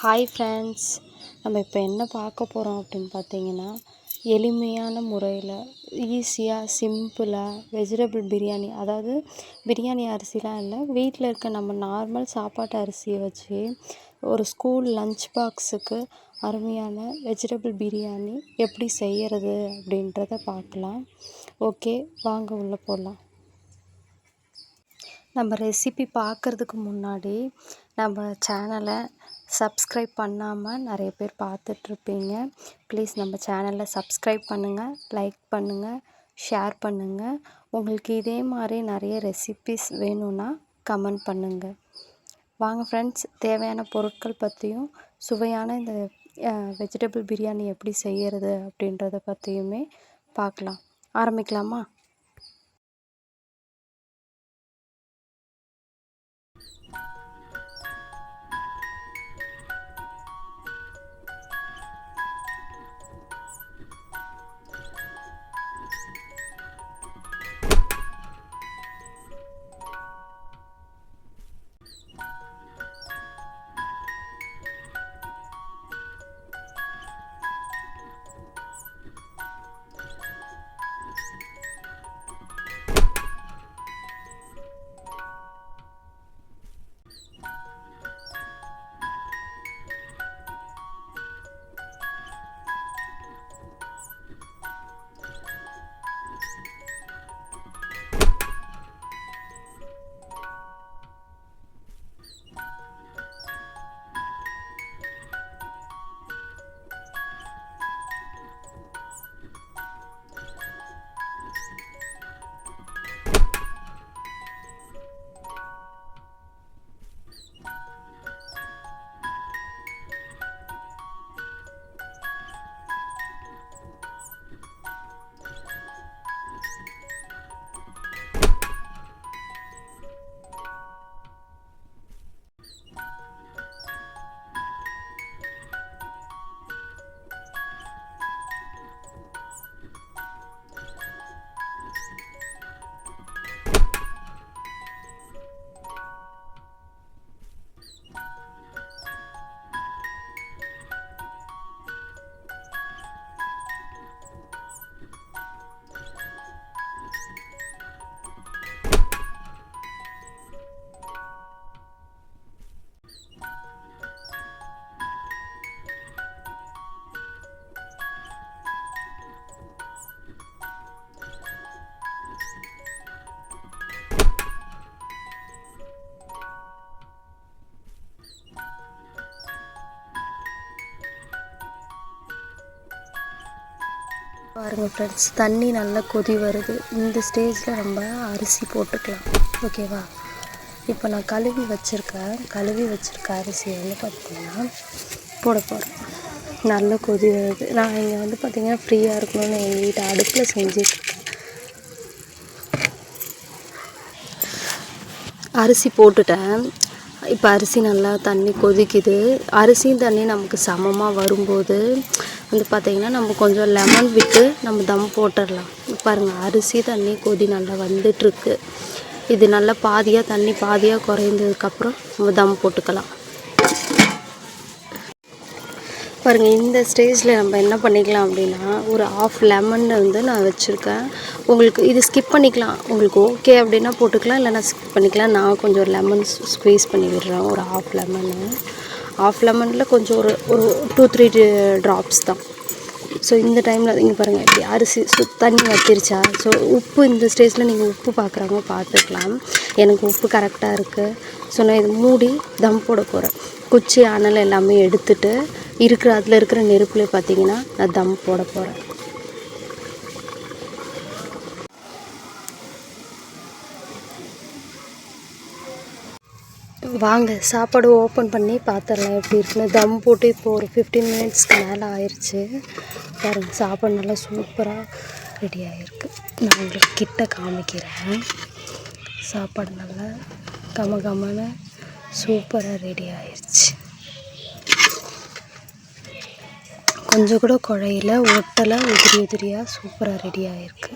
Hi friends, நம்ம இப்போ என்ன பார்க்க போகிறோம் அப்படின்னு பார்த்தீங்கன்னா, எளிமையான முறையில் ஈஸியாக சிம்பிளாக வெஜிடபிள் பிரியாணி, அதாவது பிரியாணி அரிசிலாம் இல்லை, வீட்டில் இருக்க நம்ம நார்மல் சாப்பாட்டு அரிசியை வச்சு ஒரு ஸ்கூல் லஞ்ச் பாக்ஸுக்கு அருமையான வெஜிடபிள் பிரியாணி எப்படி செய்கிறது அப்படின்றத பார்க்கலாம். ஓகே, வாங்க உள்ளே போகலாம். நம்ம ரெசிபி பார்க்குறதுக்கு முன்னாடி நம்ம சேனலை சப்ஸ்கிரைப் பண்ணாமல் நிறைய பேர் பார்த்துட்ருப்பீங்க. ப்ளீஸ் நம்ம சேனலை சப்ஸ்கிரைப் பண்ணுங்கள், லைக் பண்ணுங்கள், ஷேர் பண்ணுங்கள். உங்களுக்கு இதே மாதிரி நிறைய ரெசிபிஸ் வேணும்னா கமெண்ட் பண்ணுங்கள். வாங்க ஃப்ரெண்ட்ஸ், தேவையான பொருட்கள் பற்றியும் சுவையான இந்த வெஜிடபிள் பிரியாணி எப்படி செய்கிறது அப்படின்றத பற்றியுமே பார்க்கலாம். ஆரம்பிக்கலாமா? பாருங்கள் ஃப்ரெண்ட்ஸ், தண்ணி நல்லா கொதி வருது. இந்த ஸ்டேஜில் நம்ம அரிசி போட்டுக்கலாம். ஓகேவா? இப்போ நான் கழுவி வச்சுருக்க அரிசியை வந்து பார்த்திங்கன்னா போட போகிறேன். நல்லா கொதி வருது. நான் இங்கே வந்து பார்த்திங்கன்னா ஃப்ரீயாக இருக்கணும்னு எங்கள் வீட்டை அடுப்பில் செஞ்சிட்ருக்கேன். அரிசி போட்டுட்டேன். இப்போ அரிசி நல்லா தண்ணி கொதிக்குது. அரிசியும் தண்ணி நமக்கு சமமாக வரும்போது வந்து பார்த்திங்கன்னா நம்ம கொஞ்சம் லெமன் விட்டு நம்ம தம் போட்டுடலாம். பாருங்கள், அரிசி தண்ணி கொதி நல்லா வந்துட்டுருக்கு. இது நல்லா தண்ணி பாதியாக குறைந்ததுக்கப்புறம் நம்ம தம் போட்டுக்கலாம். பாருங்கள், இந்த ஸ்டேஜில் நம்ம என்ன பண்ணிக்கலாம் அப்படின்னா, ஒரு ஆஃப் லெமன் வந்து நான் வச்சுருக்கேன். உங்களுக்கு இது ஸ்கிப் பண்ணிக்கலாம். உங்களுக்கு ஓகே அப்படின்னா போட்டுக்கலாம், இல்லைனா ஸ்கிப் பண்ணிக்கலாம். நான் கொஞ்சம் லெமன் ஸ்க்வீஸ் பண்ணி விடுறேன். ஒரு ஆஃப் லெமனில் கொஞ்சம் ஒரு 2-3 ட்ராப்ஸ் தான். ஸோ இந்த டைமில் இங்கே பாருங்கள், இப்படி அரிசி தண்ணி வற்றிருச்சா. ஸோ உப்பு இந்த ஸ்டேஜில் நீங்கள் உப்பு பார்க்குறவங்க பார்த்துக்கலாம். எனக்கு உப்பு கரெக்டாக இருக்குது. ஸோ நான் இது மூடி தம் போட போகிறேன். குச்சி அனல் எல்லாமே எடுத்துகிட்டு அதில் இருக்கிற நெருப்புலேயே பார்த்திங்கன்னா நான் தம் போட போகிறேன். வாங்க சாப்பாடு ஓப்பன் பண்ணி பார்த்துடலாம் எப்படி இருக்குன்னு. தம் போட்டு இப்போ ஒரு 15 மினிட்ஸ்க்கு மேலே ஆயிடுச்சு. பாருங்கள், சாப்பாடு நல்லா சூப்பராக ரெடி ஆகிருக்கு. நான் உங்களுக்கு கிட்ட காமிக்கிறேன். சாப்பாடு நல்லா கமகமான சூப்பராக ரெடி ஆயிடுச்சு. கொஞ்சம் கூட குழையில, ஒட்டலை, உதிரியாக சூப்பராக ரெடி ஆகிருக்கு.